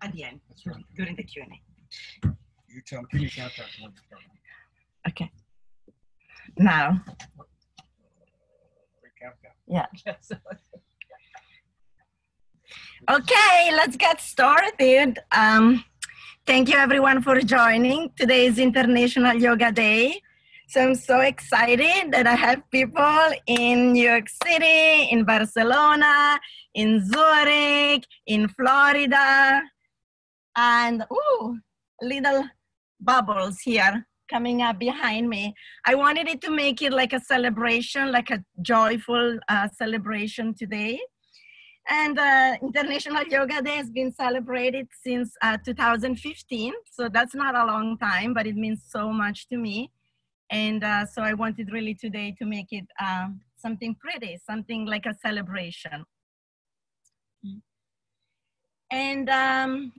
at the end, during the Q&A. You tell me, give me a countdown. Okay. Now. Countdown. Yeah. Okay, let's get started. Thank you everyone for joining. Today is International Yoga Day. So I'm so excited that I have people in New York City, in Barcelona, in Zurich, in Florida, and little bubbles here coming up behind me. I wanted it to make it like a celebration, like a joyful celebration today. And International Yoga Day has been celebrated since 2015. So that's not a long time, but it means so much to me. And so I wanted really today to make it something pretty, something like a celebration. And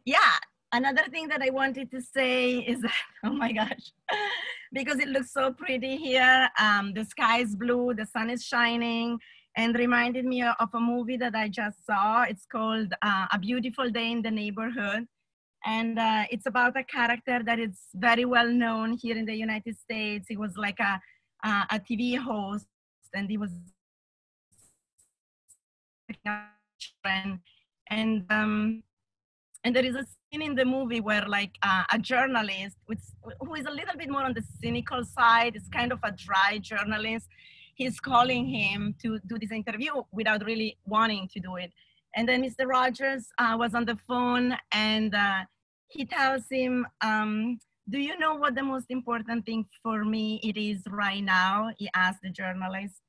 yeah, another thing that I wanted to say is that, oh my gosh, because it looks so pretty here. The sky is blue, the sun is shining, and reminded me of a movie that I just saw. It's called A Beautiful Day in the Neighborhood. And it's about a character that is very well known here in the United States. He was like a TV host, and he was and there is a scene in the movie where like a journalist who is a little bit more on the cynical side, is kind of a dry journalist. He's calling him to do this interview without really wanting to do it. And then Mr. Rogers was on the phone, and he tells him, do you know what the most important thing for me it is right now? He asked the journalist,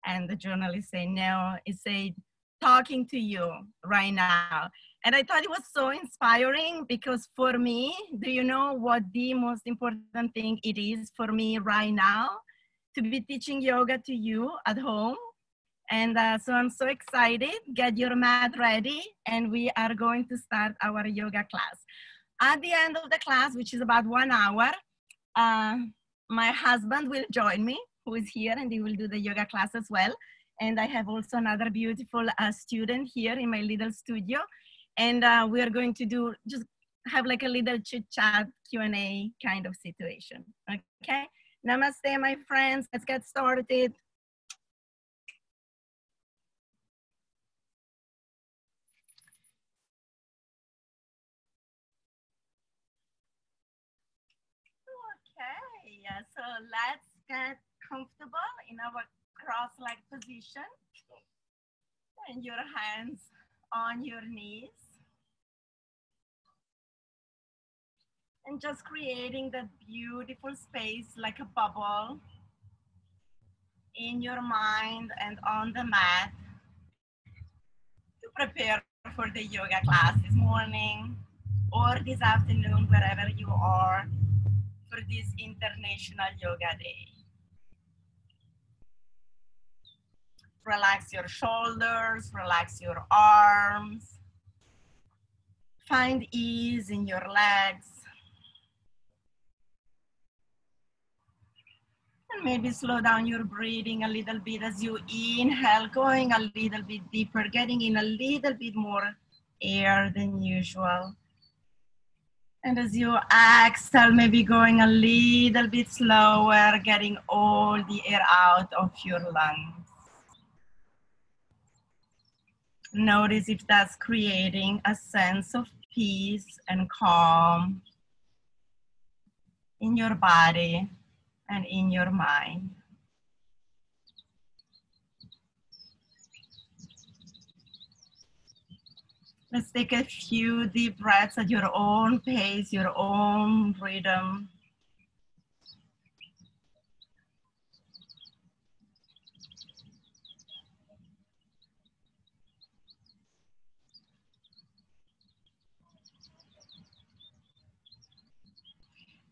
and the journalist said, no. He said, talking to you right now. And I thought it was so inspiring, because for me, do you know what the most important thing it is for me right now? To be teaching yoga to you at home. And so I'm so excited. Get your mat ready, and we are going to start our yoga class. At the end of the class, which is about 1 hour, my husband will join me, who is here, and he will do the yoga class as well. And I have also another beautiful student here in my little studio. And we are going to just have like a little chit chat Q&A kind of situation. Okay. Namaste, my friends. Let's get started. Okay. So let's get comfortable in our cross-leg position. And your hands on your knees. And just creating that beautiful space like a bubble in your mind and on the mat to prepare for the yoga class this morning or this afternoon, wherever you are, for this International Yoga Day. Relax your shoulders, relax your arms. Find ease in your legs. And maybe slow down your breathing a little bit as you inhale, going a little bit deeper, getting in a little bit more air than usual. And as you exhale, maybe going a little bit slower, getting all the air out of your lungs. Notice if that's creating a sense of peace and calm in your body and in your mind. Let's take a few deep breaths at your own pace, your own rhythm.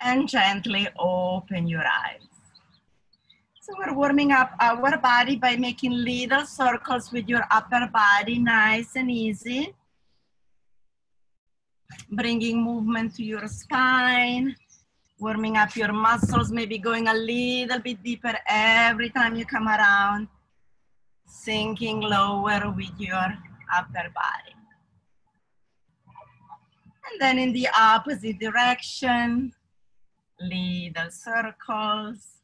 And gently open your eyes. So we're warming up our body by making little circles with your upper body, nice and easy. Bringing movement to your spine, warming up your muscles, maybe going a little bit deeper every time you come around, sinking lower with your upper body. And then in the opposite direction, little circles.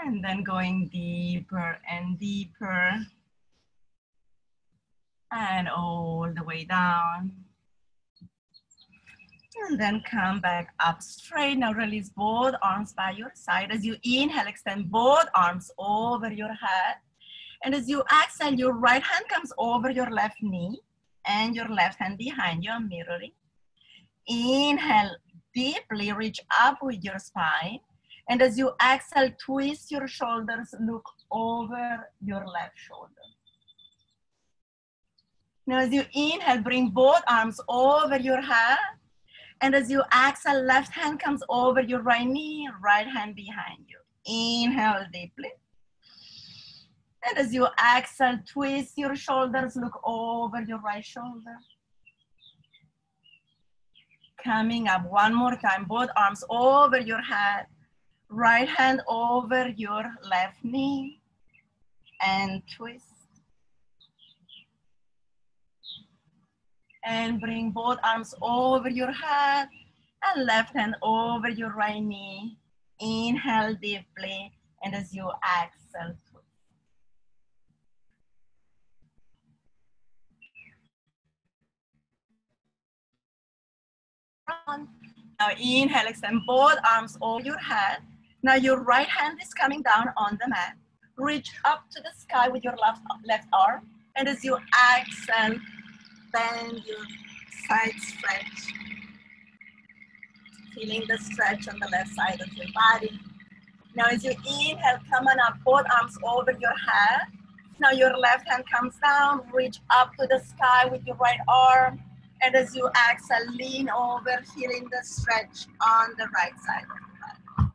And then going deeper and deeper. And all the way down. And then come back up straight. Now release both arms by your side. As you inhale, extend both arms over your head. And as you exhale, your right hand comes over your left knee and your left hand behind you, mirroring. Inhale, deeply reach up with your spine. And as you exhale, twist your shoulders, look over your left shoulder. Now as you inhale, bring both arms over your head. And as you exhale, left hand comes over your right knee, right hand behind you. Inhale deeply. And as you exhale, twist your shoulders, look over your right shoulder. Coming up one more time, both arms over your head, right hand over your left knee, and twist. And bring both arms over your head, and left hand over your right knee. Inhale deeply, and as you exhale, twist. Now inhale, extend both arms over your head. Now your right hand is coming down on the mat. Reach up to the sky with your left arm. And as you exhale, bend your side stretch. Feeling the stretch on the left side of your body. Now as you inhale, come on up, both arms over your head. Now your left hand comes down, reach up to the sky with your right arm. And as you exhale, lean over, feeling the stretch on the right side of your body.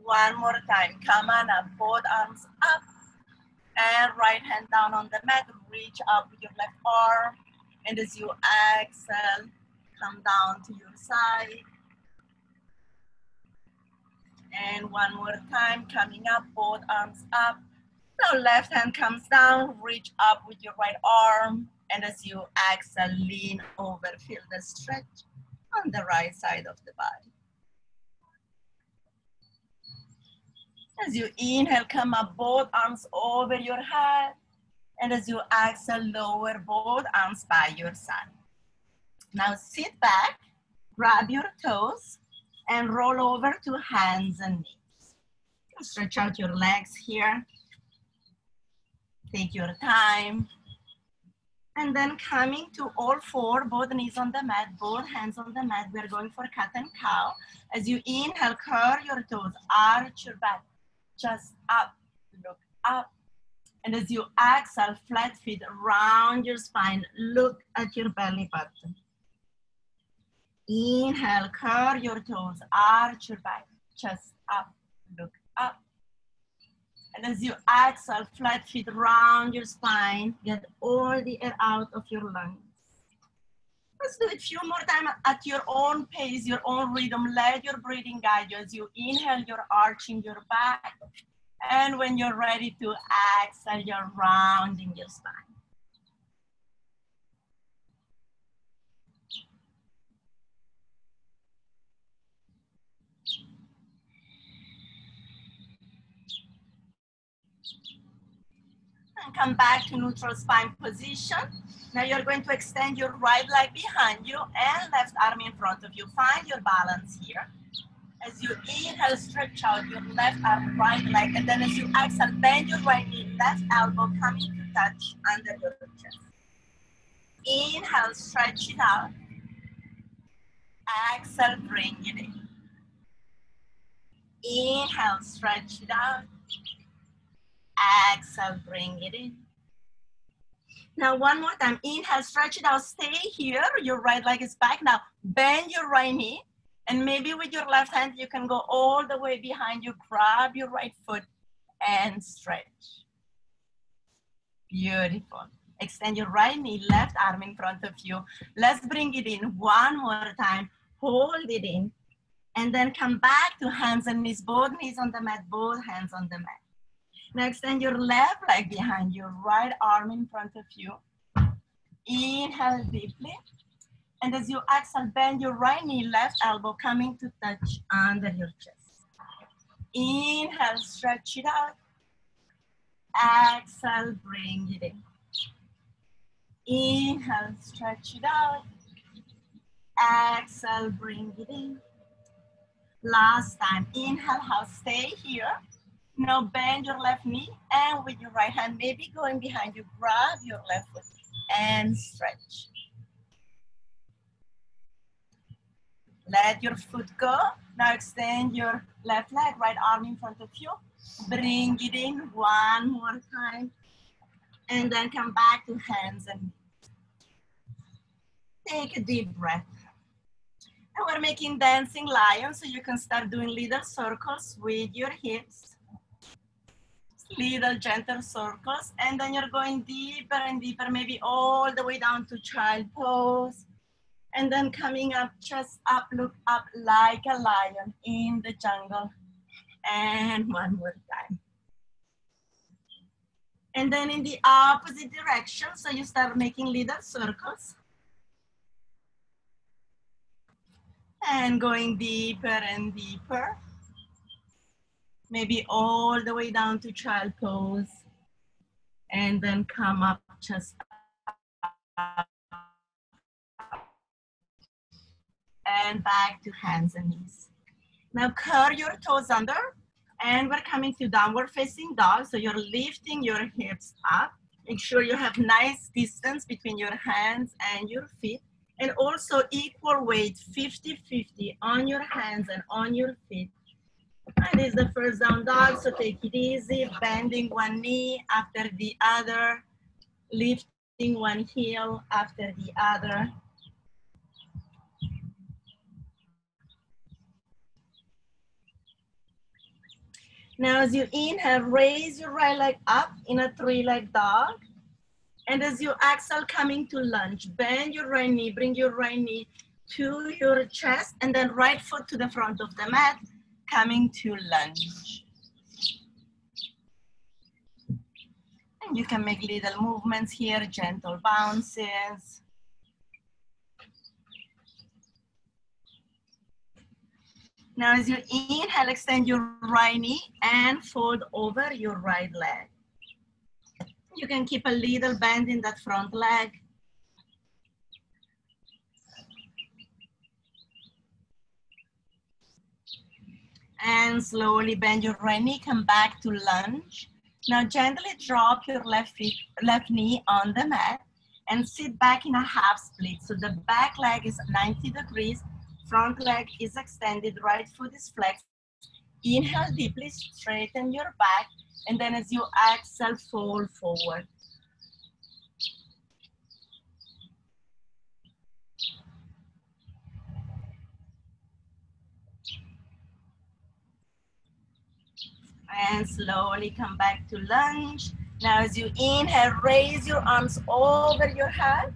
One more time, come on up, both arms up. And right hand down on the mat, reach up with your left arm. And as you exhale, come down to your side. And one more time, coming up, both arms up. Now left hand comes down, reach up with your right arm. And as you exhale, lean over, feel the stretch on the right side of the body. As you inhale, come up, both arms over your head. And as you exhale, lower both arms by your side. Now sit back, grab your toes, and roll over to hands and knees. Stretch out your legs here. Take your time. And then coming to all four, both knees on the mat, both hands on the mat. We're going for cat and cow. As you inhale, curl your toes, arch your back, just up, look up. And as you exhale, flat feet around your spine, look at your belly button. Inhale, curl your toes, arch your back, chest up, look up. And as you exhale, flat feet around your spine, get all the air out of your lungs. Let's do it a few more times at your own pace, your own rhythm. Let your breathing guide you. As you inhale, you're arching your back. And when you're ready to exhale, you're rounding your spine. And come back to neutral spine position. Now you're going to extend your right leg behind you and left arm in front of you. Find your balance here. As you inhale, stretch out your left arm, right leg, and then as you exhale, bend your right knee, left elbow coming to touch under your chest. Inhale, stretch it out. Exhale, bring it in. Inhale, stretch it out. Exhale, bring it in. Now one more time, inhale, stretch it out, stay here, your right leg is back. Now bend your right knee, and maybe with your left hand, you can go all the way behind you, grab your right foot and stretch. Beautiful. Extend your right knee, left arm in front of you. Let's bring it in one more time, hold it in, and then come back to hands and knees, both knees on the mat, both hands on the mat. Now extend your left leg behind you, right arm in front of you. Inhale deeply. And as you exhale, bend your right knee, left elbow coming to touch under your chest. Inhale, stretch it out. Exhale, bring it in. Inhale, stretch it out. Exhale, bring it in. Last time, inhale, house, stay here. Now bend your left knee and with your right hand, maybe going behind you, grab your left foot and stretch. Let your foot go. Now extend your left leg, right arm in front of you. Bring it in one more time. And then come back to hands and knees. Take a deep breath. And we're making dancing lion, so you can start doing little circles with your hips. Little gentle circles. And then you're going deeper and deeper, maybe all the way down to child pose. And then coming up, chest up, look up like a lion in the jungle. And one more time. And then in the opposite direction, so you start making little circles. And going deeper and deeper. Maybe all the way down to child pose. And then come up, chest up. And back to hands and knees. Now curl your toes under. And we're coming to downward facing dog. So you're lifting your hips up. Make sure you have nice distance between your hands and your feet. And also equal weight, 50-50 on your hands and on your feet. And this is the first down dog, so take it easy, bending one knee after the other, lifting one heel after the other. Now as you inhale, raise your right leg up in a three-leg dog. And as you exhale, coming to lunge, bend your right knee, bring your right knee to your chest, and then right foot to the front of the mat, coming to lunge. And you can make little movements here, gentle bounces. Now as you inhale, extend your right knee and fold over your right leg. You can keep a little bend in that front leg. And slowly bend your right knee, come back to lunge. Now gently drop your left knee on the mat and sit back in a half split. So the back leg is 90 degrees, front leg is extended, right foot is flexed. Inhale deeply, straighten your back, and then as you exhale, fold forward. And slowly come back to lunge. Now as you inhale, raise your arms over your head.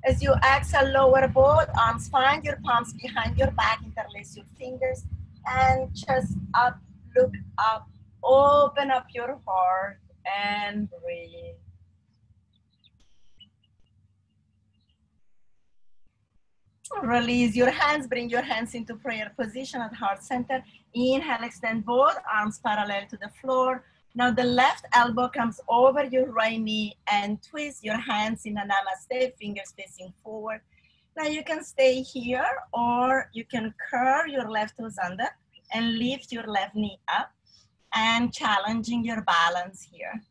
As you exhale, lower both arms, find your palms behind your back, interlace your fingers, and chest up, look up, open up your heart, and breathe. Release your hands, bring your hands into prayer position at heart center. Inhale, extend both arms parallel to the floor. Now the left elbow comes over your right knee and twist your hands in a namaste, fingers facing forward. Now you can stay here or you can curl your left toes under and lift your left knee up and challenging your balance here.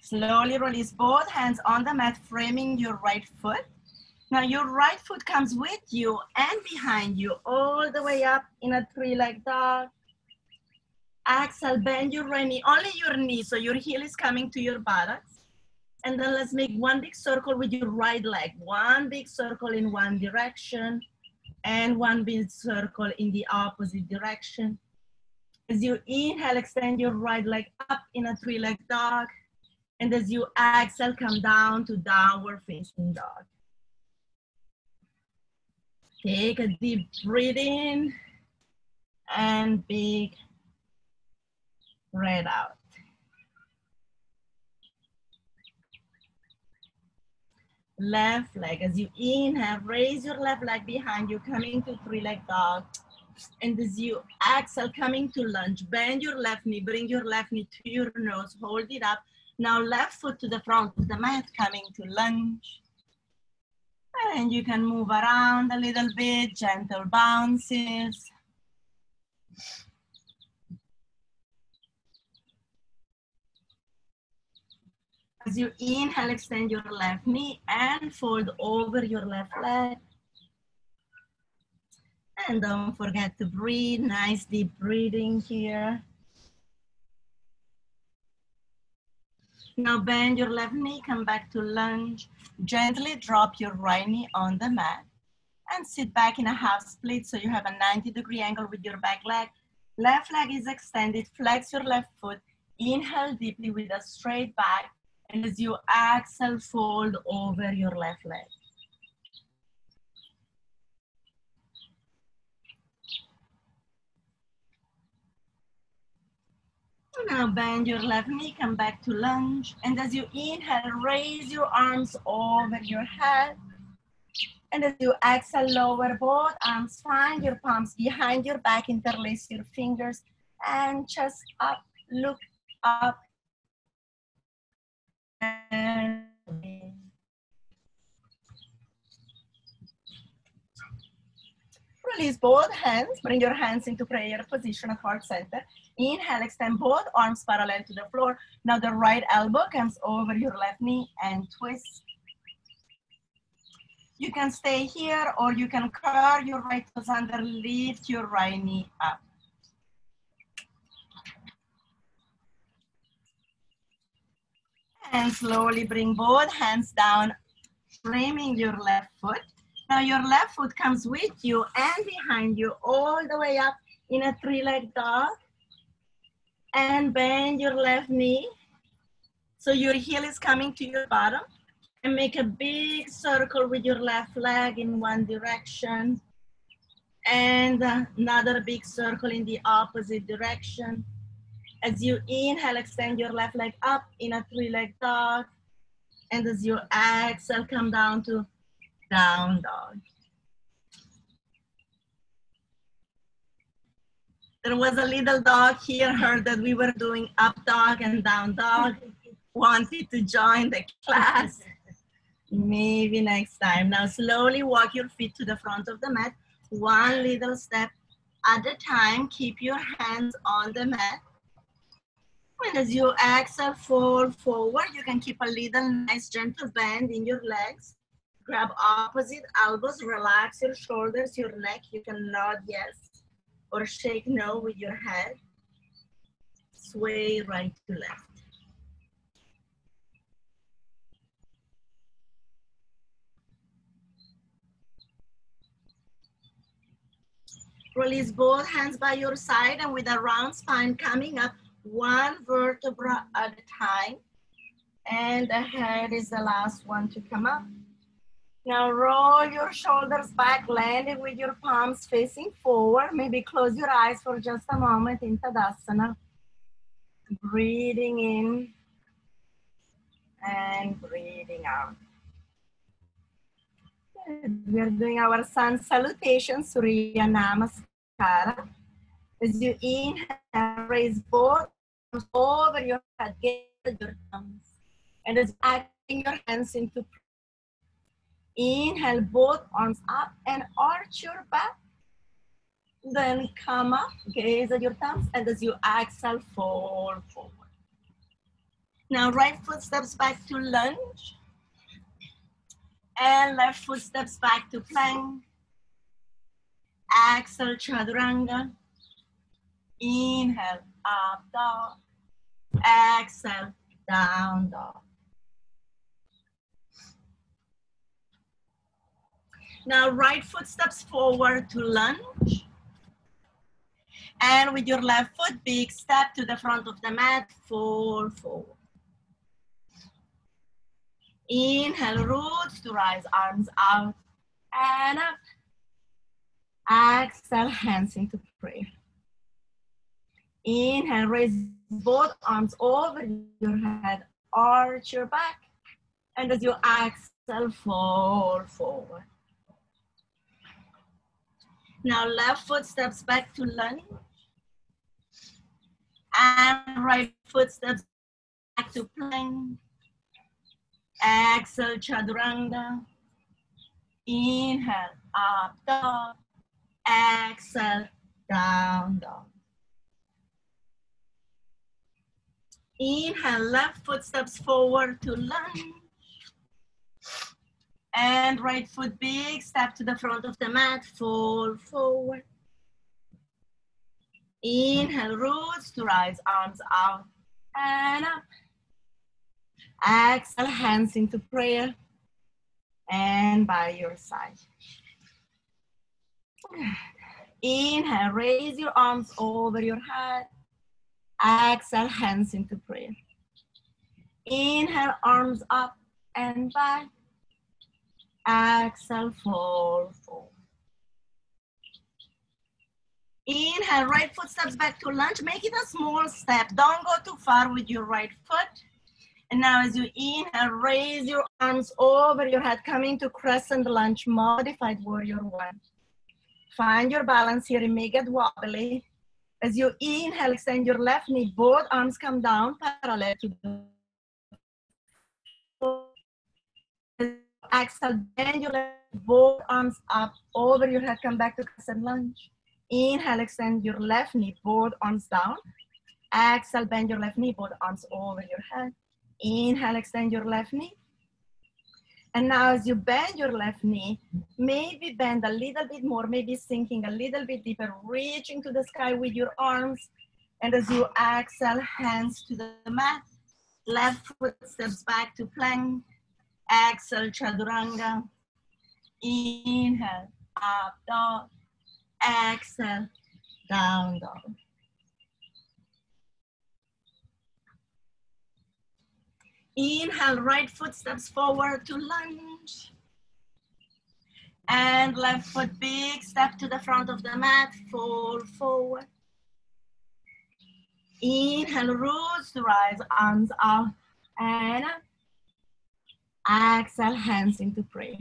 Slowly release both hands on the mat, framing your right foot. Now your right foot comes with you and behind you, all the way up in a three-leg dog. Exhale, bend your right knee, only your knee, so your heel is coming to your buttocks. And then let's make one big circle with your right leg. One big circle in one direction and one big circle in the opposite direction. As you inhale, extend your right leg up in a three-leg dog. And as you exhale, come down to downward facing dog. Take a deep breath in and big breath out. left leg. As you inhale, raise your left leg behind you, coming to three-leg dog. And as you exhale, coming to lunge, bend your left knee, bring your left knee to your nose, hold it up. Now left foot to the front of the mat, coming to lunge. And you can move around a little bit, gentle bounces. As you inhale, extend your left knee and fold over your left leg. And don't forget to breathe, nice deep breathing here. Now bend your left knee, come back to lunge. Gently drop your right knee on the mat and sit back in a half split so you have a 90-degree angle with your back leg. Left leg is extended, flex your left foot. Inhale deeply with a straight back. And as you exhale, fold over your left leg. Now bend your left knee, come back to lunge. And as you inhale, raise your arms over your head. And as you exhale, lower both arms, find your palms behind your back, interlace your fingers, and chest up, look up. And release both hands, bring your hands into prayer position at heart center. Inhale, extend both arms parallel to the floor. Now the right elbow comes over your left knee and twist. You can stay here or you can curl your right toes under, lift your right knee up. And slowly bring both hands down, framing your left foot. Now your left foot comes with you and behind you all the way up in a three-leg dog. And bend your left knee. So your heel is coming to your bottom. And make a big circle with your left leg in one direction. And another big circle in the opposite direction. As you inhale, extend your left leg up in a three-leg dog. And as you exhale, come down to down dog. There was a little dog here, heard that we were doing up dog and down dog, wanted to join the class. Maybe next time. Now slowly walk your feet to the front of the mat, one little step at a time. Keep your hands on the mat. And as you exhale, fold forward. You can keep a little nice gentle bend in your legs. Grab opposite elbows, relax your shoulders, your neck. You can nod yes or shake no with your head. Sway right to left. Release both hands by your side and with a round spine coming up, one vertebra at a time. And the head is the last one to come up. Now roll your shoulders back, landing with your palms facing forward. Maybe close your eyes for just a moment in Tadasana. Breathing in and breathing out. We are doing our sun salutation, Surya Namaskara. As you inhale, raise both arms over your head, gather your thumbs. And as you acting your hands into prayer. Inhale, both arms up and arch your back. Then come up, gaze at your thumbs, and as you exhale, fold forward. Now right foot steps back to lunge. And left foot steps back to plank. Exhale, chaturanga. Inhale, up dog. Exhale, down dog. Now right foot steps forward to lunge. And with your left foot, big step to the front of the mat, fold forward. Inhale, roots to rise, arms out and up. Exhale, hands into prayer. Inhale, raise both arms over your head, arch your back. And as you exhale, exhale, fall forward. Now left foot steps back to lunge. And right foot steps back to plank. Exhale, chaturanga. Inhale, up, dog. Exhale, down, dog. Inhale, left foot steps forward to lunge. And right foot, big step to the front of the mat, fall forward. Inhale, roots to rise, arms out and up. Exhale, hands into prayer and by your side. Inhale, raise your arms over your head. Exhale, hands into prayer. Inhale, arms up and back. Exhale, fall forward. Inhale, right foot steps back to lunge. Make it a small step. Don't go too far with your right foot. And now as you inhale, raise your arms over your head, coming to crescent lunge, modified warrior one. Find your balance here and make it wobbly. As you inhale, extend your left knee, both arms come down parallel to the floor. Exhale, bend your left, both arms up over your head, come back to crescent lunge. Inhale, extend your left knee, both arms down. Exhale, bend your left knee, both arms over your head. Inhale, extend your left knee. And now as you bend your left knee, maybe bend a little bit more, maybe sinking a little bit deeper, reaching to the sky with your arms. And as you exhale, hands to the mat. Left foot steps back to plank. Exhale, chaturanga. Inhale, up dog. Exhale, down dog. Inhale, right foot steps forward to lunge. And left foot, big step to the front of the mat, fall forward. Inhale, roots to rise, arms out and up. Exhale, hands into prayer.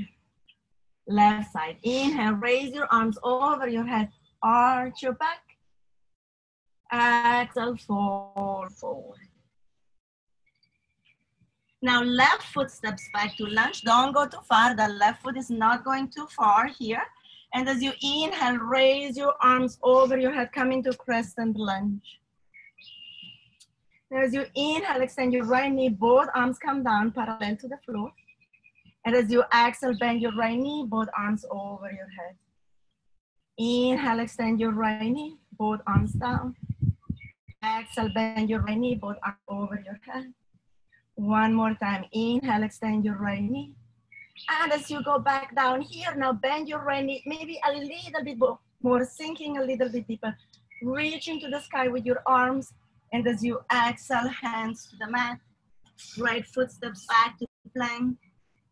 Left side, inhale, raise your arms over your head, arch your back. Exhale, fall forward. Now left foot steps back to lunge. Don't go too far. The left foot is not going too far here. And as you inhale, raise your arms over your head, come into crescent lunge. Now as you inhale, extend your right knee, both arms come down parallel to the floor. And as you exhale, bend your right knee, both arms over your head. Inhale, extend your right knee, both arms down. Exhale, bend your right knee, both arms over your head. One more time, inhale, extend your right knee. And as you go back down here, now bend your right knee, maybe a little bit more, sinking a little bit deeper. Reaching to the sky with your arms. And as you exhale, hands to the mat. Right foot steps back to plank.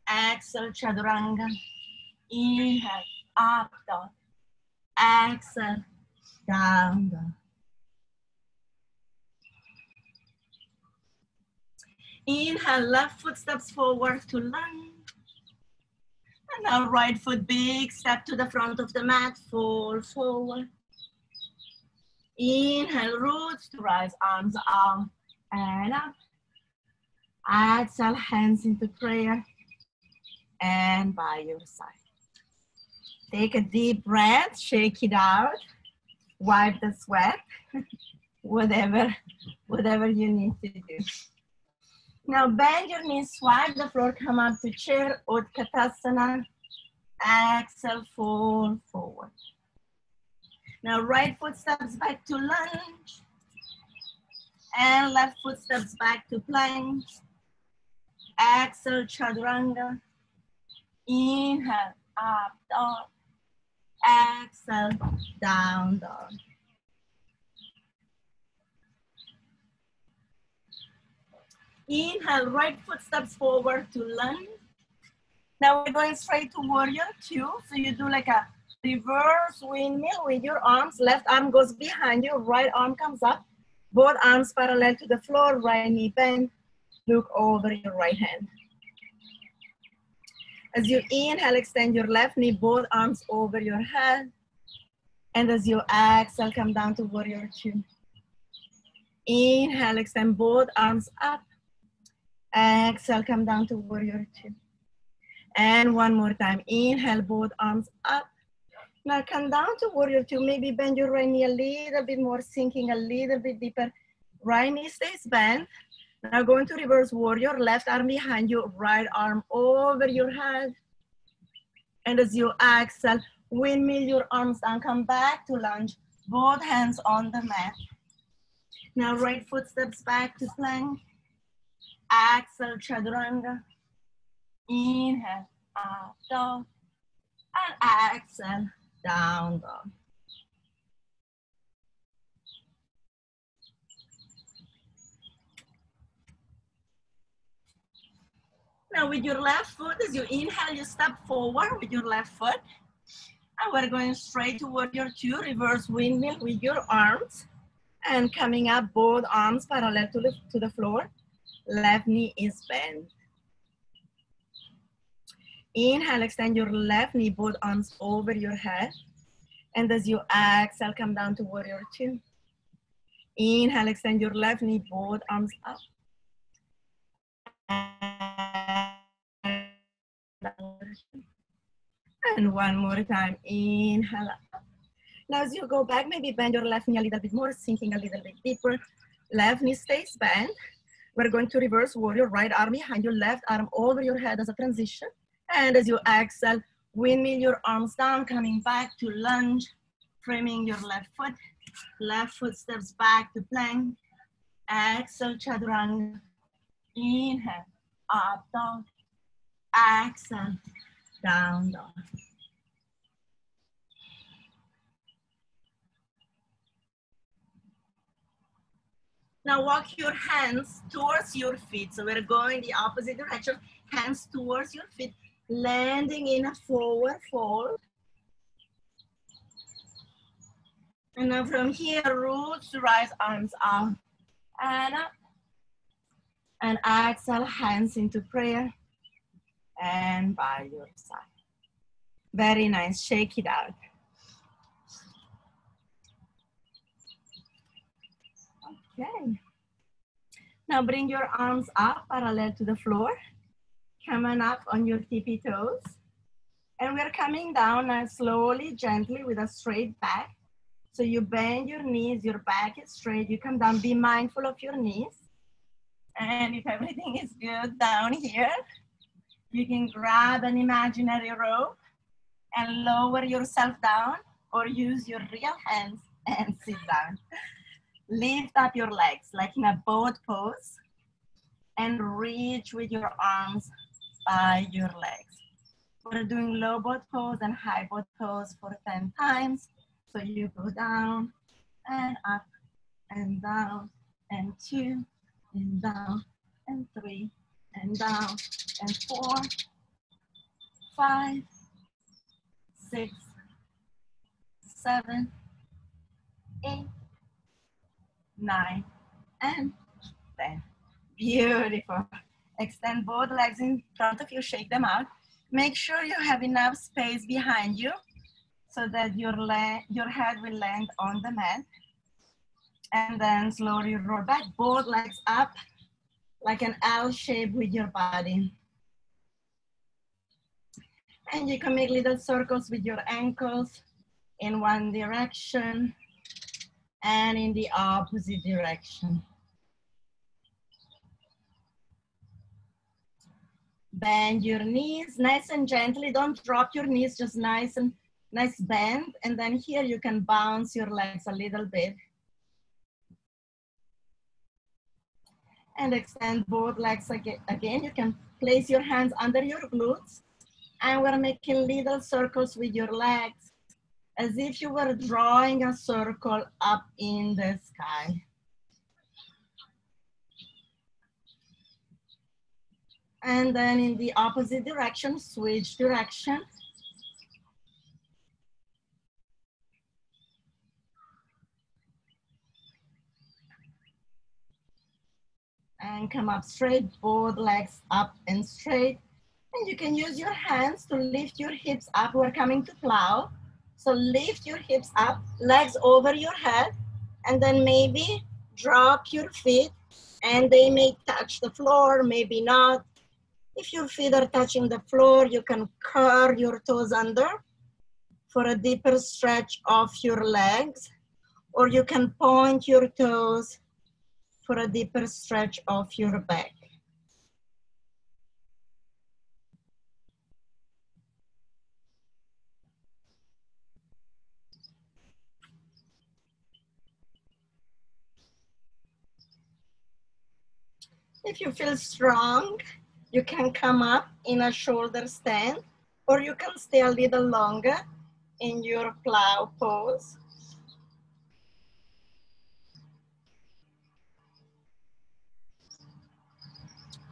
Exhale, chaturanga. Inhale, up dog. Exhale, down dog. Inhale, left foot steps forward to lunge. And now right foot, big step to the front of the mat, fall forward. Inhale, roots to rise, arms out and up. Exhale, hands into prayer and by your side. Take a deep breath, shake it out, wipe the sweat, whatever you need to do. Now bend your knees, swipe the floor, come up to chair, Utkatasana. Exhale, fall forward. Now right foot steps back to lunge. And left foot steps back to plank. Exhale, chaturanga. Inhale, up dog. Exhale, down dog. Inhale, right foot steps forward to lunge. Now we're going straight to warrior two. So you do like a reverse windmill with your arms. Left arm goes behind you, right arm comes up. Both arms parallel to the floor, right knee bend. Look over your right hand. As you inhale, extend your left knee, both arms over your head. And as you exhale, come down to warrior two. Inhale, extend both arms up. Exhale, come down to warrior two. And one more time. Inhale, both arms up. Now come down to warrior two. Maybe bend your right knee a little bit more, sinking a little bit deeper. Right knee stays bent. Now going to reverse warrior. Left arm behind you, right arm over your head. And as you exhale, windmill your arms down. Come back to lunge. Both hands on the mat. Now right foot steps back to plank. Exhale, chaturanga. Inhale, up dog. And exhale, down dog. Now with your left foot, as you inhale, you step forward with your left foot. And we're going straight to warrior two, reverse windmill with your arms. And coming up, both arms parallel to the floor. Left knee is bent. Inhale, extend your left knee, both arms over your head. And as you exhale, come down to warrior two. Inhale, extend your left knee, both arms up. And one more time, inhale up. Now as you go back, maybe bend your left knee a little bit more, sinking a little bit deeper. Left knee stays bent. We're going to reverse warrior, right arm behind your left arm over your head as a transition. And as you exhale, windmill your arms down, coming back to lunge, framing your left foot. Left foot steps back to plank. Exhale, chaturanga. Inhale, up dog. Exhale, down dog. Now walk your hands towards your feet. So we're going the opposite direction. Hands towards your feet, landing in a forward fold. And now from here, roots to rise, arms out and up. And exhale, hands into prayer and by your side. Very nice, shake it out. Okay. Now bring your arms up parallel to the floor. Coming up on your tippy toes. And we're coming down now slowly, gently with a straight back. So you bend your knees, your back is straight. You come down, be mindful of your knees. And if everything is good down here, you can grab an imaginary rope and lower yourself down or use your real hands and sit down. Lift up your legs like in a boat pose and reach with your arms by your legs. We're doing low boat pose and high boat pose for 10 times. So you go down and up and down and 2 and down and 3 and down and 4, 5, 6, 7, 8, 9, and 10. Beautiful. Extend both legs in front of you, shake them out. Make sure you have enough space behind you so that your head will land on the mat. And then slowly roll back, both legs up like an L shape with your body. And you can make little circles with your ankles in one direction and in the opposite direction. Bend your knees nice and gently. Don't drop your knees, just nice bend. And then here you can bounce your legs a little bit. And extend both legs again. You can place your hands under your glutes. And we're making little circles with your legs as if you were drawing a circle up in the sky. And then in the opposite direction, switch direction. And come up straight, both legs up and straight. And you can use your hands to lift your hips up. We're coming to plow. So lift your hips up, legs over your head, and then maybe drop your feet, and they may touch the floor, maybe not. If your feet are touching the floor, you can curl your toes under for a deeper stretch of your legs, or you can point your toes for a deeper stretch of your back. If you feel strong, you can come up in a shoulder stand, or you can stay a little longer in your plow pose.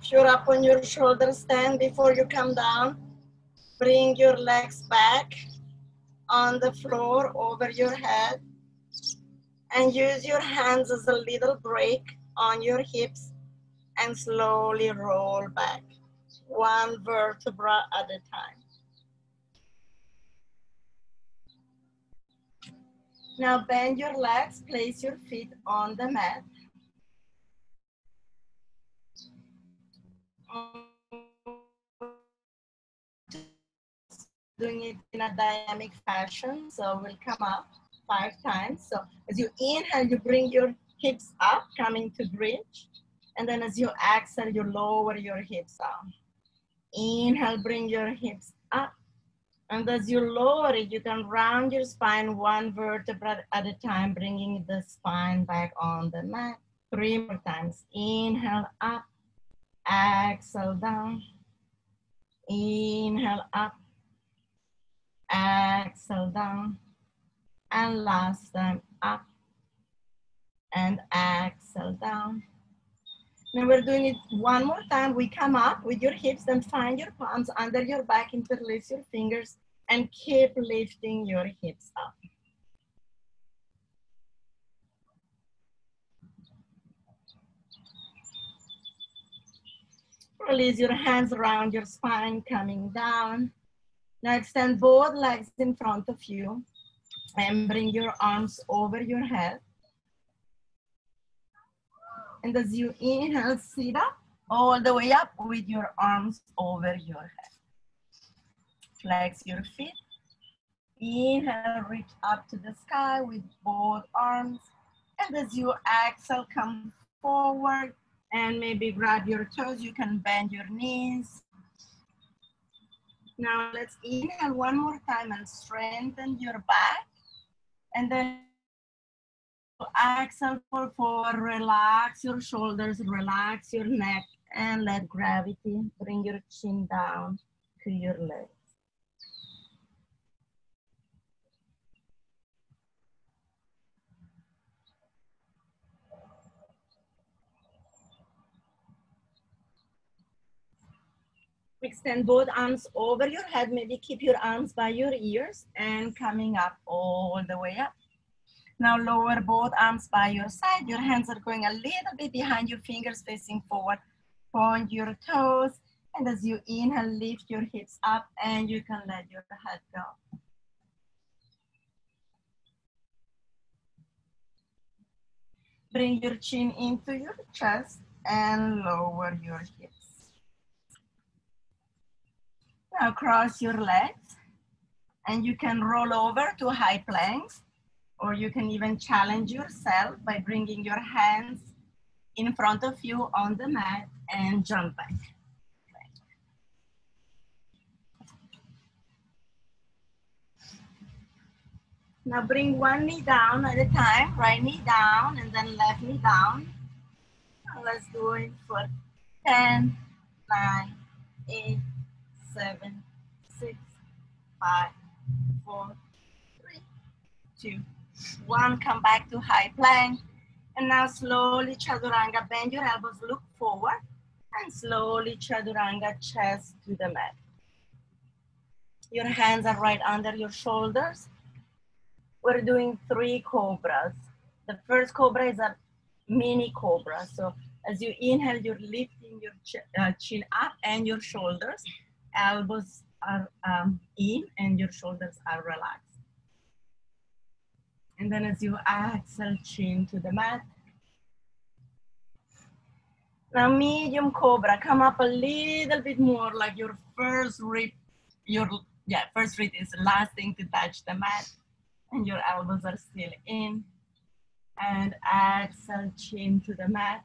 If you're up on your shoulder stand, before you come down, bring your legs back on the floor over your head, and use your hands as a little brake on your hips, and slowly roll back, one vertebra at a time. Now bend your legs, place your feet on the mat. Doing it in a dynamic fashion, so we'll come up 5 times. So as you inhale, you bring your hips up, coming to bridge. And then as you exhale, you lower your hips down. Inhale, bring your hips up. And as you lower it, you can round your spine one vertebra at a time, bringing the spine back on the mat. 3 more times. Inhale up, exhale down. Inhale up, exhale down. And last time, up and exhale down. Now we're doing it one more time. We come up with your hips, then find your palms under your back, interlace your fingers, and keep lifting your hips up. Release your hands around your spine, coming down. Now extend both legs in front of you and bring your arms over your head. And as you inhale, sit up all the way up with your arms over your head. Flex your feet. Inhale, reach up to the sky with both arms. And as you exhale, come forward and maybe grab your toes. You can bend your knees. Now let's inhale one more time and strengthen your back. And then exhale forward, relax your shoulders, relax your neck, and let gravity bring your chin down to your legs. Extend both arms over your head, maybe keep your arms by your ears and coming up all the way up. Now lower both arms by your side. Your hands are going a little bit behind your fingers, facing forward. Point your toes. And as you inhale, lift your hips up and you can let your head go. Bring your chin into your chest and lower your hips. Now cross your legs and you can roll over to high planks, or you can even challenge yourself by bringing your hands in front of you on the mat and jump back. Now bring one knee down at a time, right knee down and then left knee down. And let's do it for 10, 9, 8, 7, 6, 5, 4, 3, 2, 1. Come back to high plank. And now slowly chaturanga, bend your elbows, look forward, and slowly chaturanga, chest to the mat. Your hands are right under your shoulders. We're doing 3 cobras. The first cobra is a mini cobra. So as you inhale, you're lifting your chin up and your shoulders. elbows are in and your shoulders are relaxed. And then as you exhale, chin to the mat. Now medium cobra, come up a little bit more like your first rib. First rib is the last thing to touch the mat. And your elbows are still in. And exhale, chin to the mat.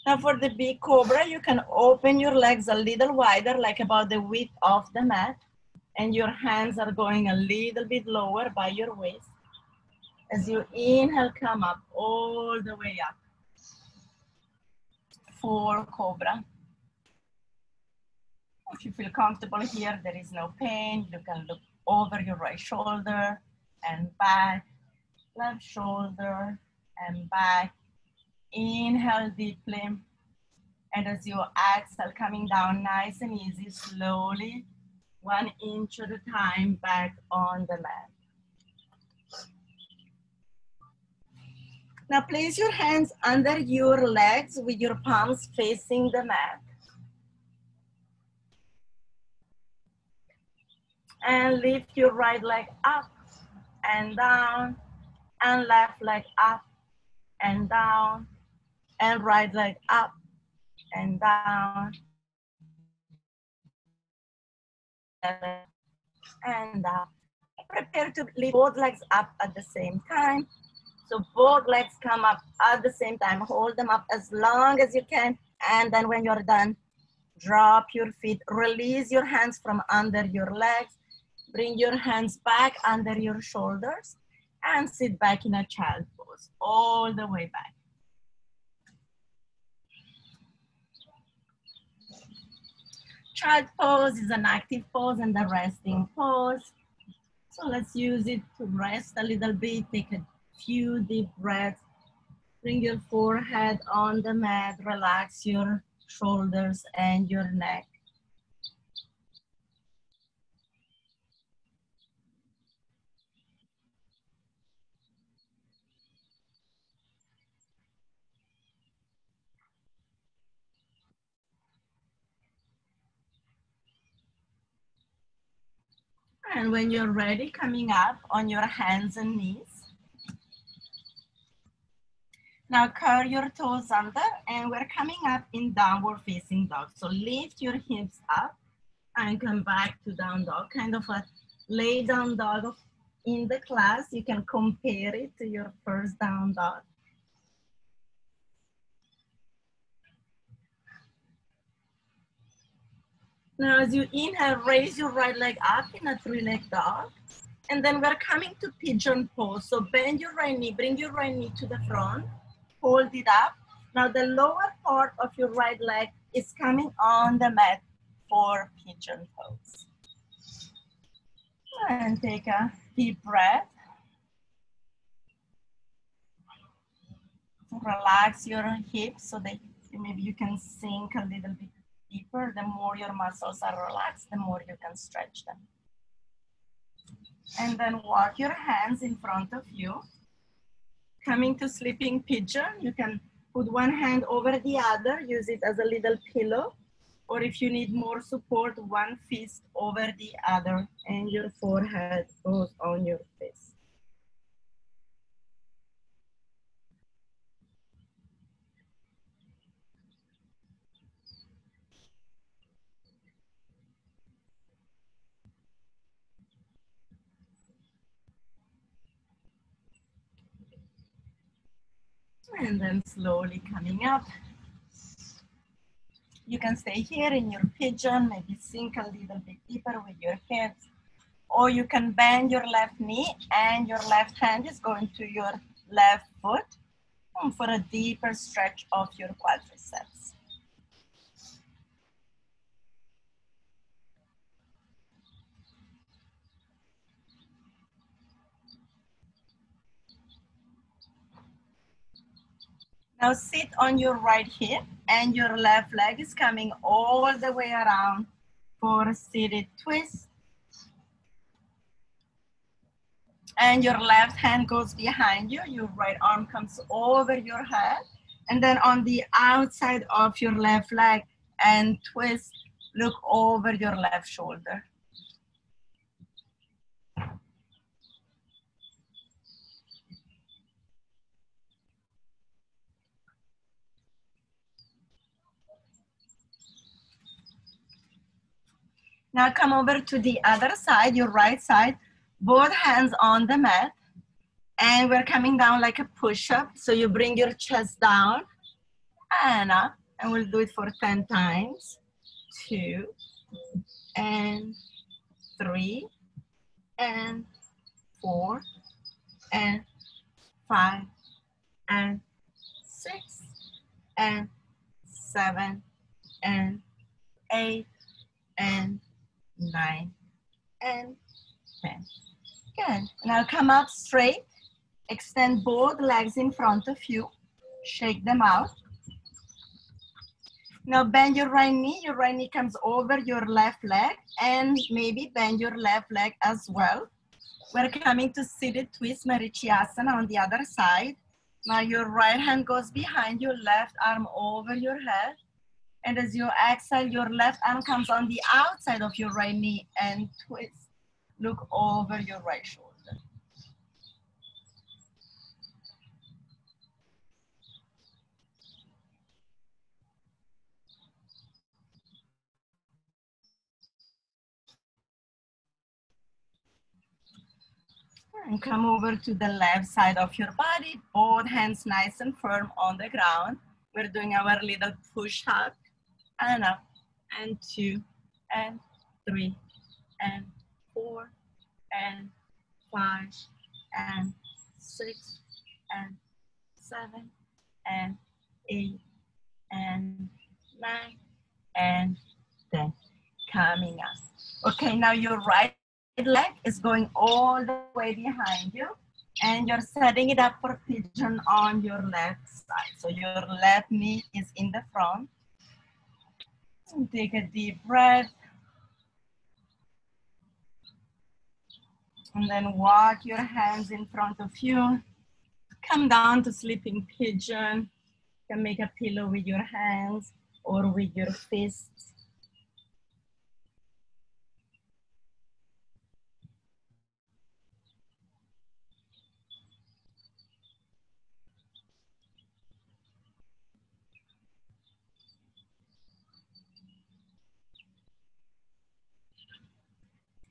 Now for the big cobra, you can open your legs a little wider, like about the width of the mat. And your hands are going a little bit lower by your waist. As you inhale, come up all the way up. For cobra. If you feel comfortable here, there is no pain. You can look over your right shoulder and back, left shoulder and back. Inhale deeply. And as you exhale, coming down nice and easy, slowly, 1 inch at a time back on the mat. Now place your hands under your legs with your palms facing the mat. And lift your right leg up and down, and left leg up and down, and right leg up and down, and up. Prepare to lift both legs up at the same time. So both legs come up at the same time. Hold them up as long as you can. And then when you're done, drop your feet. Release your hands from under your legs. Bring your hands back under your shoulders. And sit back in a child pose, all the way back. Child pose is an active pose and a resting pose. So let's use it to rest a little bit. Take a few deep breaths. Bring your forehead on the mat. Relax your shoulders and your neck. And when you're ready, coming up on your hands and knees. Now curl your toes under and we're coming up in downward facing dog. So lift your hips up and come back to down dog, kind of a lay down dog. In the class, you can compare it to your first down dog. Now as you inhale, raise your right leg up in a 3-leg dog. And then we're coming to pigeon pose. So bend your right knee, bring your right knee to the front, hold it up. Now the lower part of your right leg is coming on the mat for pigeon pose. And take a deep breath. Relax your hips so that maybe you can sink a little bit deeper. The more your muscles are relaxed, the more you can stretch them. And then walk your hands in front of you. Coming to sleeping pigeon, you can put one hand over the other, use it as a little pillow. Or if you need more support, one fist over the other and your forehead goes on your face. And then slowly coming up. You can stay here in your pigeon, maybe sink a little bit deeper with your hips. Or you can bend your left knee and your left hand is going to your left foot for a deeper stretch of your quadriceps. Now sit on your right hip and your left leg is coming all the way around for a seated twist. And your left hand goes behind you. Your right arm comes over your head. And then on the outside of your left leg and twist Look over your left shoulder. Now come over to the other side, your right side, both hands on the mat. And we're coming down like a push-up. So you bring your chest down and up. And we'll do it for 10 times. 2 and 3 and 4 and 5 and 6 and 7 and 8 and 9 and 10. Good. Now come up straight. Extend both legs in front of you. Shake them out. Now bend your right knee. Your right knee comes over your left leg, and maybe bend your left leg as well. We're coming to seated twist Marichiyasana on the other side. Now your right hand goes behind your left arm over your head. And as you exhale, your left arm comes on the outside of your right knee and twist. Look over your right shoulder. And come over to the left side of your body, both hands nice and firm on the ground. We're doing our little push up and up, and 2 and 3 and 4 and 5 and 6 and 7 and 8 and 9 and 10. Coming up. Okay, now your right leg is going all the way behind you, and you're setting it up for pigeon on your left side. So your left knee is in the front. And take a deep breath. And then walk your hands in front of you. Come down to sleeping pigeon. You can make a pillow with your hands or with your fists.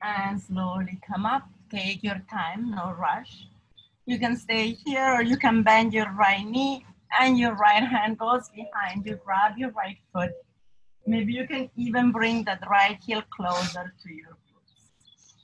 And slowly come up. Take your time, no rush. You can stay here, or you can bend your right knee and your right hand goes behind you. Grab your right foot. Maybe you can even bring that right heel closer to your glutes.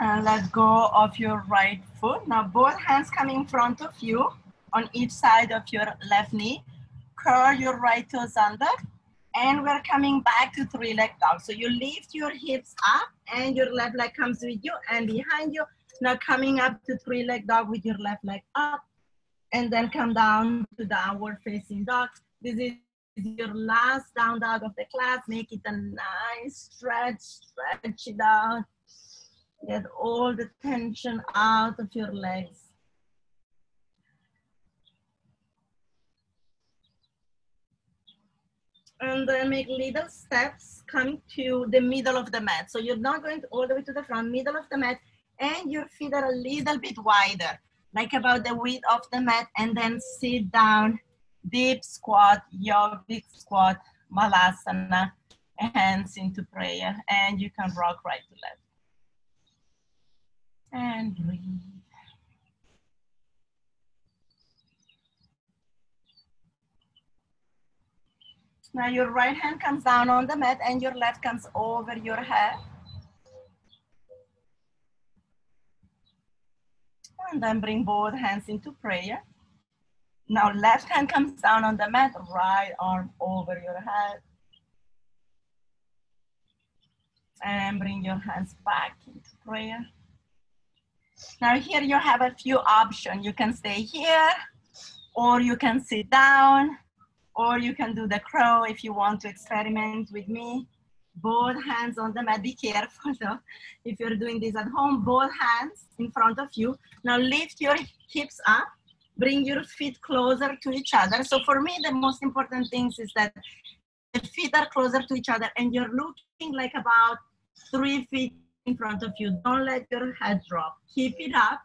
And let go of your right foot. Now both hands come in front of you on each side of your left knee. Curl your right toes under. And we're coming back to three-leg dog. So you lift your hips up and your left leg comes with you and behind you. Now coming up to three-leg dog with your left leg up. And then come down to downward facing dog. This is your last down dog of the class. Make it a nice stretch, stretch it out. Get all the tension out of your legs. And then make little steps coming to the middle of the mat. So you're not going all the way to the front, middle of the mat, and your feet are a little bit wider, like about the width of the mat, and then sit down, deep squat, yogic squat, malasana, hands into prayer, and you can rock right to left. And breathe. Now your right hand comes down on the mat and your left comes over your head. And then bring both hands into prayer. Now left hand comes down on the mat, right arm over your head. And bring your hands back into prayer. Now here you have a few options. You can stay here, or you can sit down, or you can do the crow if you want to experiment with me. both hands on the mat. Be careful though. If you're doing this at home, both hands in front of you. Now lift your hips up. Bring your feet closer to each other. So for me, the most important things is that the feet are closer to each other and you're looking like about 3 feet in front of you. Don't let your head drop. Keep it up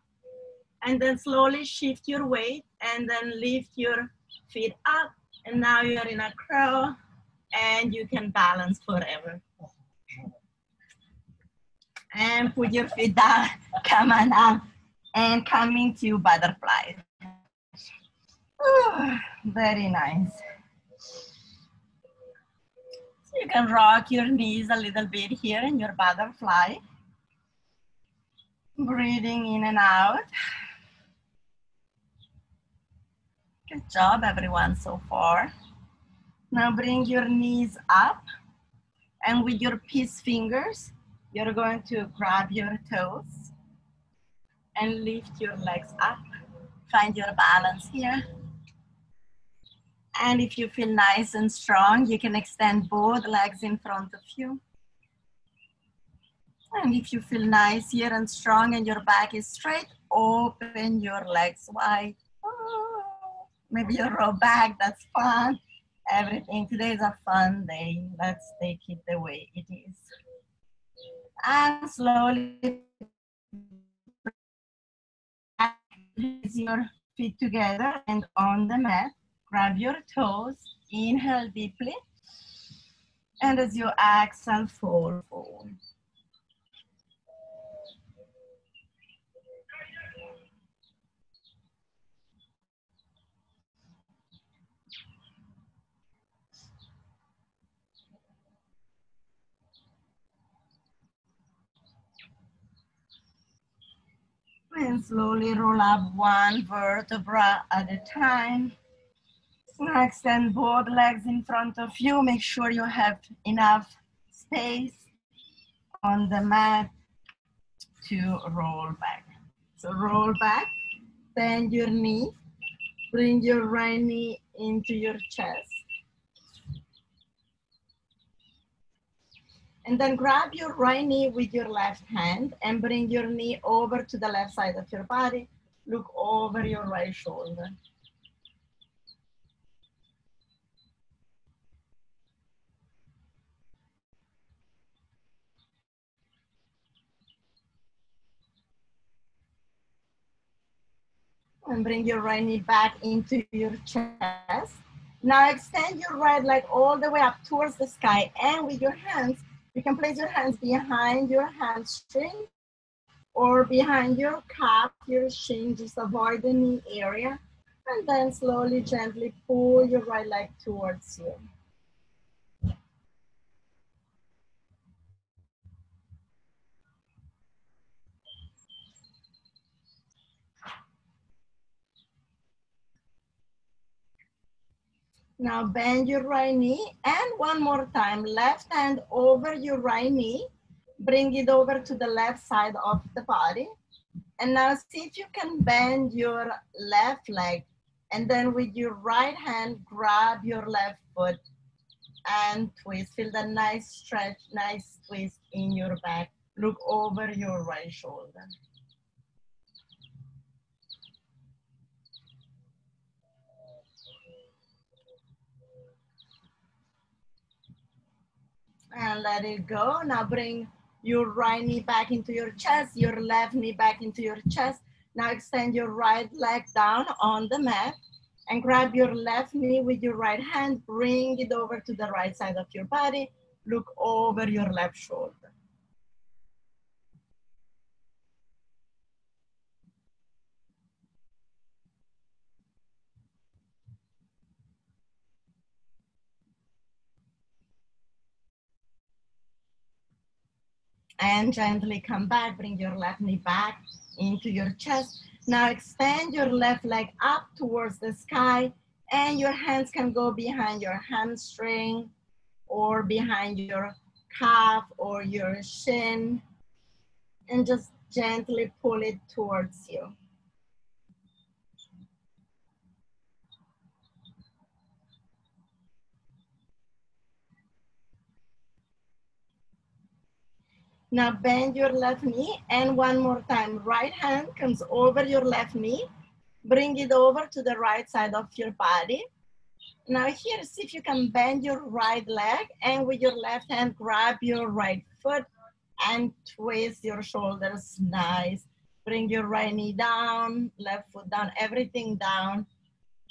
and then slowly shift your weight and then lift your feet up. And now you're in a crow and you can balance forever. And put your feet down, come on up and coming to butterfly. Very nice. So you can rock your knees a little bit here in your butterfly. Breathing in and out. Good job, everyone, so far. Now bring your knees up. And with your peace fingers, you're going to grab your toes and lift your legs up. Find your balance here. And if you feel nice and strong, you can extend both legs in front of you. And if you feel nice here and strong and your back is straight, open your legs wide. Maybe you roll back, that's fun. Everything, today is a fun day. Let's take it the way it is. And slowly place your feet together and on the mat. Grab your toes, inhale deeply. And as you exhale, fold forward. And slowly roll up one vertebra at a time. Now extend both legs in front of you. Make sure you have enough space on the mat to roll back. So roll back, bend your knee, bring your right knee into your chest. And then grab your right knee with your left hand and bring your knee over to the left side of your body. Look over your right shoulder. And bring your right knee back into your chest. Now extend your right leg all the way up towards the sky, and with your hands, you can place your hands behind your hamstring or behind your calf, your shin, just avoid the knee area. And then slowly, gently pull your right leg towards you. Now bend your right knee, and one more time, left hand over your right knee. Bring it over to the left side of the body. And now see if you can bend your left leg, and then with your right hand, grab your left foot and twist. Feel the nice stretch, nice twist in your back. Look over your right shoulder. And let it go. Now bring your right knee back into your chest, your left knee back into your chest. Now extend your right leg down on the mat and grab your left knee with your right hand. Bring it over to the right side of your body. Look over your left shoulder. And gently come back, bring your left knee back into your chest. Now extend your left leg up towards the sky, and your hands can go behind your hamstring or behind your calf or your shin, and just gently pull it towards you. Now bend your left knee, and one more time. Right hand comes over your left knee. Bring it over to the right side of your body. Now here, see if you can bend your right leg, and with your left hand, grab your right foot and twist your shoulders. Nice. Bring your right knee down, left foot down, everything down.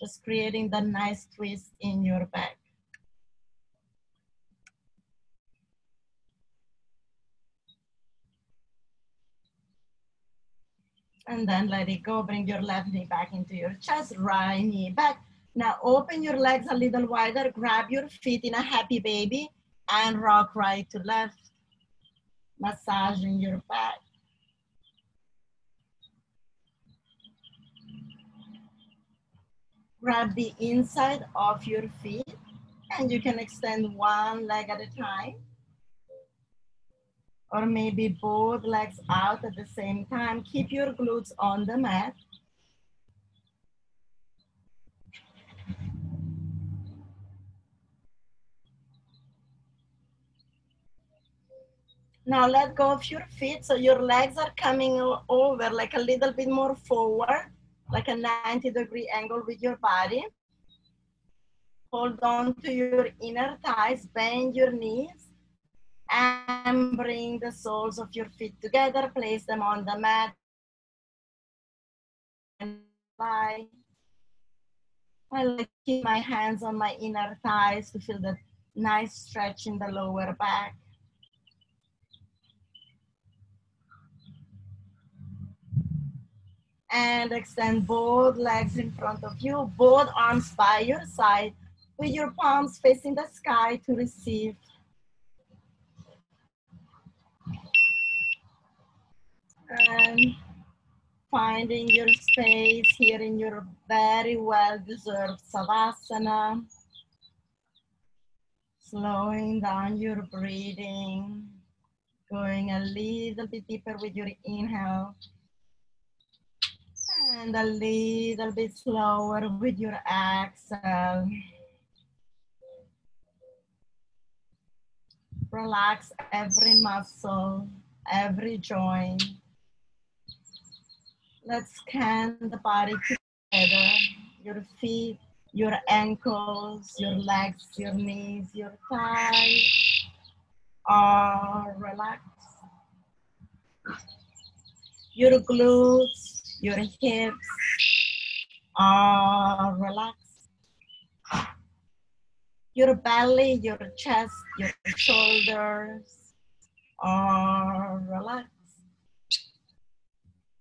Just creating the nice twist in your back. And then let it go. Bring your left knee back into your chest, right knee back. Now open your legs a little wider, grab your feet in a happy baby, and rock right to left, massaging your back. Grab the inside of your feet, and you can extend one leg at a time, or maybe both legs out at the same time. Keep your glutes on the mat. Now let go of your feet, so your legs are coming over like a little bit more forward, like a 90-degree angle with your body. Hold on to your inner thighs, bend your knees, and bring the soles of your feet together. Place them on the mat. I like to keep my hands on my inner thighs to feel the nice stretch in the lower back. And extend both legs in front of you, both arms by your side, with your palms facing the sky to receive. And finding your space here in your very well-deserved Savasana. Slowing down your breathing, going a little bit deeper with your inhale, and a little bit slower with your exhale. Relax every muscle, every joint. Let's scan the body together. Your feet, your ankles, your legs, your knees, your thighs are relaxed. Your glutes, your hips are relaxed. Your belly, your chest, your shoulders are relaxed.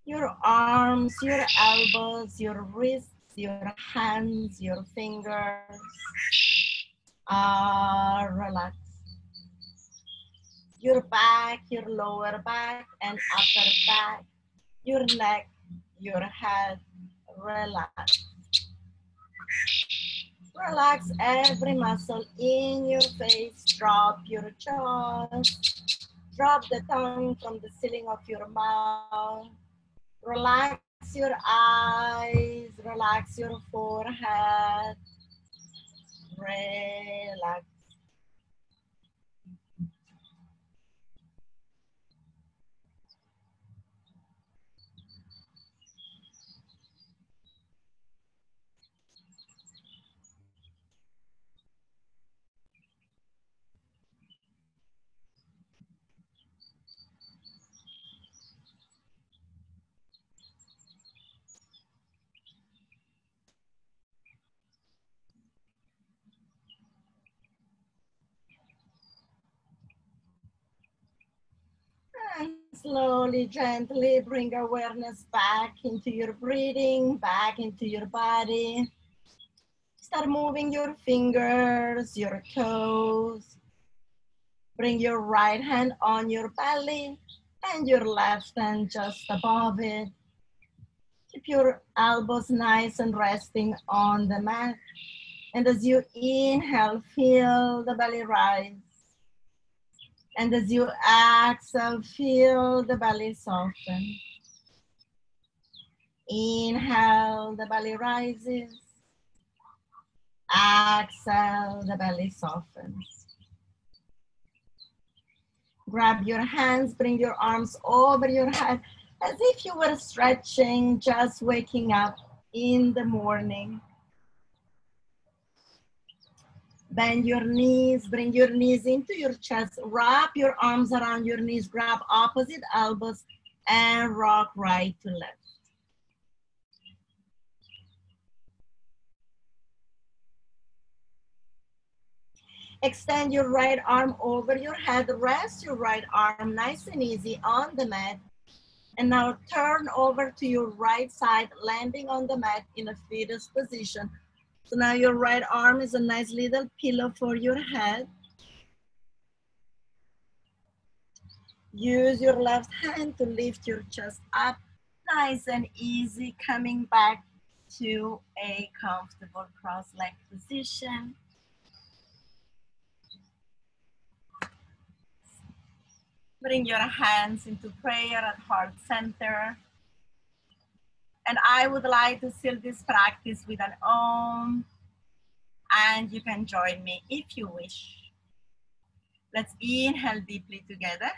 Your arms, your elbows, your wrists, your hands, your fingers are relaxed. Your back, your lower back and upper back, your neck, your head, relax. Relax every muscle in your face. Drop your jaw. Drop the tongue from the ceiling of your mouth. Relax your eyes. Relax your forehead. Relax. And slowly, gently bring awareness back into your breathing, back into your body. Start moving your fingers, your toes. Bring your right hand on your belly and your left hand just above it. Keep your elbows nice and resting on the mat. And as you inhale, feel the belly rise. And as you exhale, feel the belly soften. Inhale, the belly rises. Exhale, the belly softens. Grab your hands, bring your arms over your head as if you were stretching, just waking up in the morning. Bend your knees, bring your knees into your chest, wrap your arms around your knees, grab opposite elbows, and rock right to left. Extend your right arm over your head, rest your right arm nice and easy on the mat. And now turn over to your right side, landing on the mat in a fetus position. So now your right arm is a nice little pillow for your head. Use your left hand to lift your chest up, nice and easy, coming back to a comfortable cross-legged position. Bring your hands into prayer at heart center. And I would like to seal this practice with an Om, and you can join me if you wish. Let's inhale deeply together.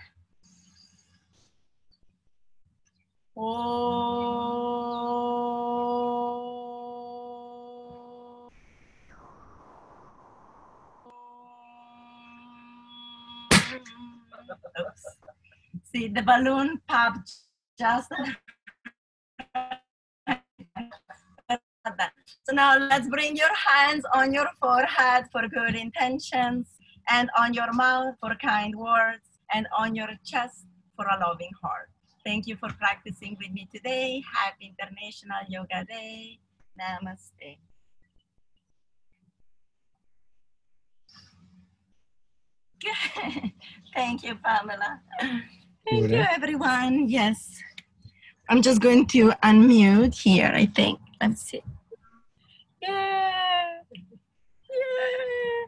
Om. Oops. See, the balloon popped just. So now let's bring your hands on your forehead for good intentions, and on your mouth for kind words, and on your chest for a loving heart. Thank you for practicing with me today. Happy International Yoga Day. Namaste. Good. Thank you, Pamela. Thank you, everyone. Yes. I'm just going to unmute here, I think. Let's see. Yeah. Yeah.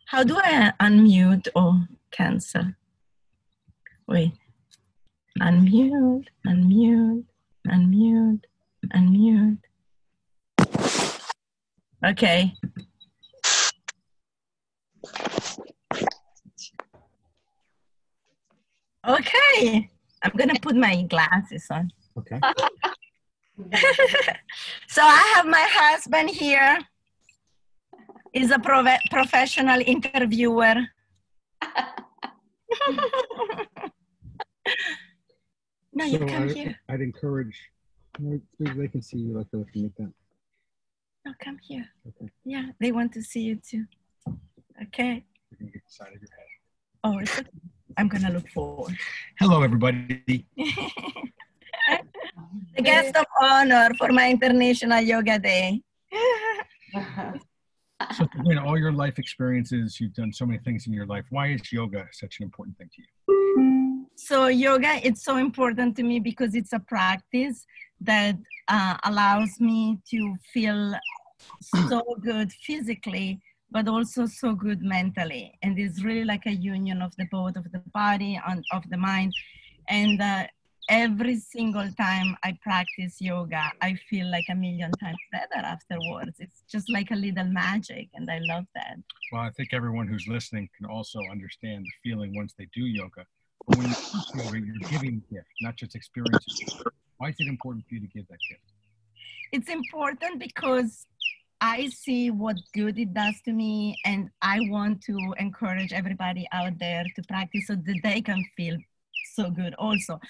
How do I unmute or cancel? Wait. Unmute, unmute, unmute, unmute. Okay. Okay. I'm going to put my glasses on. Okay. So I have my husband here. He's a professional interviewer. No, you come here. I'd encourage, they can see you like they're looking at that. No, come here. Okay. Yeah, they want to see you too. Okay. You can get the side of your head. Oh, it's okay. I'm going to look forward. Hello, everybody. The guest of honor for my International Yoga Day. So, all your life experiences, you've done so many things in your life. Why is yoga such an important thing to you? So yoga, it's so important to me because it's a practice that allows me to feel so good physically, but also so good mentally. And it's really like a union of the both of the body and of the mind. And every single time I practice yoga, I feel like a million times better afterwards. It's just like a little magic, and I love that. Well, I think everyone who's listening can also understand the feeling once they do yoga. But when you do yoga, you're giving a gift, not just experiencing. Why is it important for you to give that gift? It's important because I see what good it does to me, and I want to encourage everybody out there to practice so that they can feel so good also.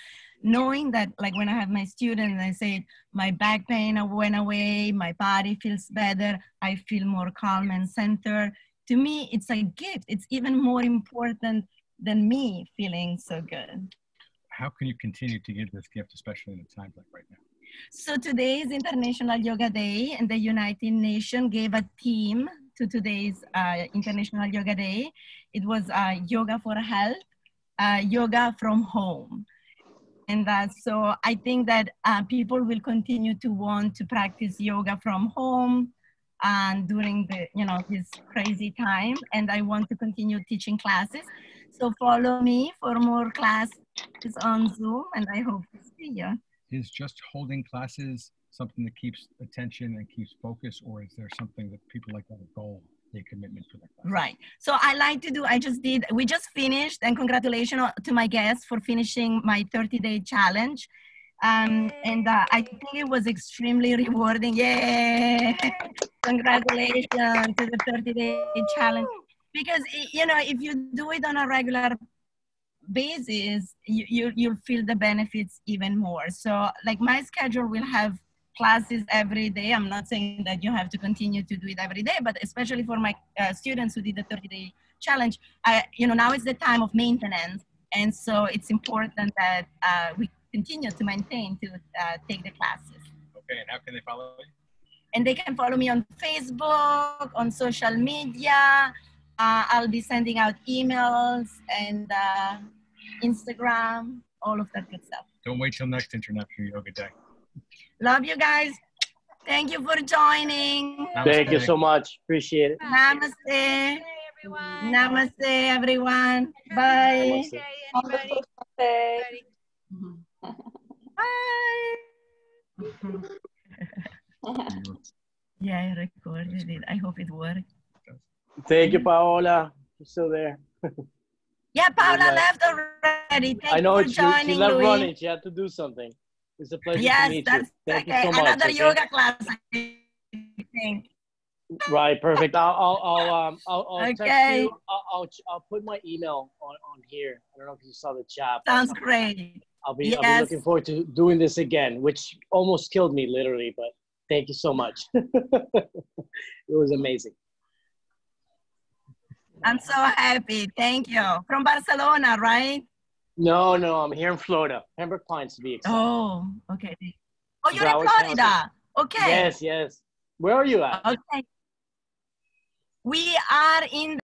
Knowing that, like when I have my students, I say my back pain went away, my body feels better, I feel more calm and centered. To me, it's a gift. It's even more important than me feeling so good. How can you continue to give this gift, especially in a time like right now? So today is International Yoga Day, and the United Nations gave a theme to today's International Yoga Day. It was yoga for health, yoga from home. And so I think that people will continue to want to practice yoga from home during the, this crazy time. And I want to continue teaching classes. So follow me for more classes on Zoom, and I hope to see you. Is just holding classes something that keeps attention and keeps focus, or is there something that people like that a goal the commitment for that class. Right. So I like to do, we just finished, and congratulations to my guests for finishing my 30-day challenge. And I think it was extremely rewarding. Yay! Congratulations to the 30-day challenge. Because, you know, if you do it on a regular basis, you'll feel the benefits even more. So like my schedule will have classes every day. I'm not saying that you have to continue to do it every day, but especially for my students who did the 30-day challenge, you know, now is the time of maintenance. And so it's important that we continue to maintain to take the classes. Okay, and how can they follow you? And they can follow me on Facebook, on social media. I'll be sending out emails and Instagram, all of that good stuff. Don't wait till next International Yoga Day. Love you guys. Thank you for joining. Namaste. Thank you so much. Appreciate it. Namaste. Hey, everyone. Namaste, everyone. Bye. Namaste. Everybody. Bye. Yeah, I recorded it. I hope it worked. Thank you, Paola. You're still there. Yeah, Paula left already. Thank I know you for she joining, left Louis. running. She had to do something. It's a pleasure to Yes, meet that's you. Thank okay. you so much. Another okay? yoga class, I think. Right, perfect. I'll text Okay. you. I'll put my email on here. I don't know if you saw the chat. Sounds great. I'll be Yes. looking forward to doing this again, which almost killed me literally, but thank you so much. It was amazing. I'm so happy. Thank you. From Barcelona, right? No, I'm here in Florida, Pembroke Pines to be exact. Oh, okay. Oh, you're in Broward County. Florida. Okay. Yes. Where are you at? Okay. We are in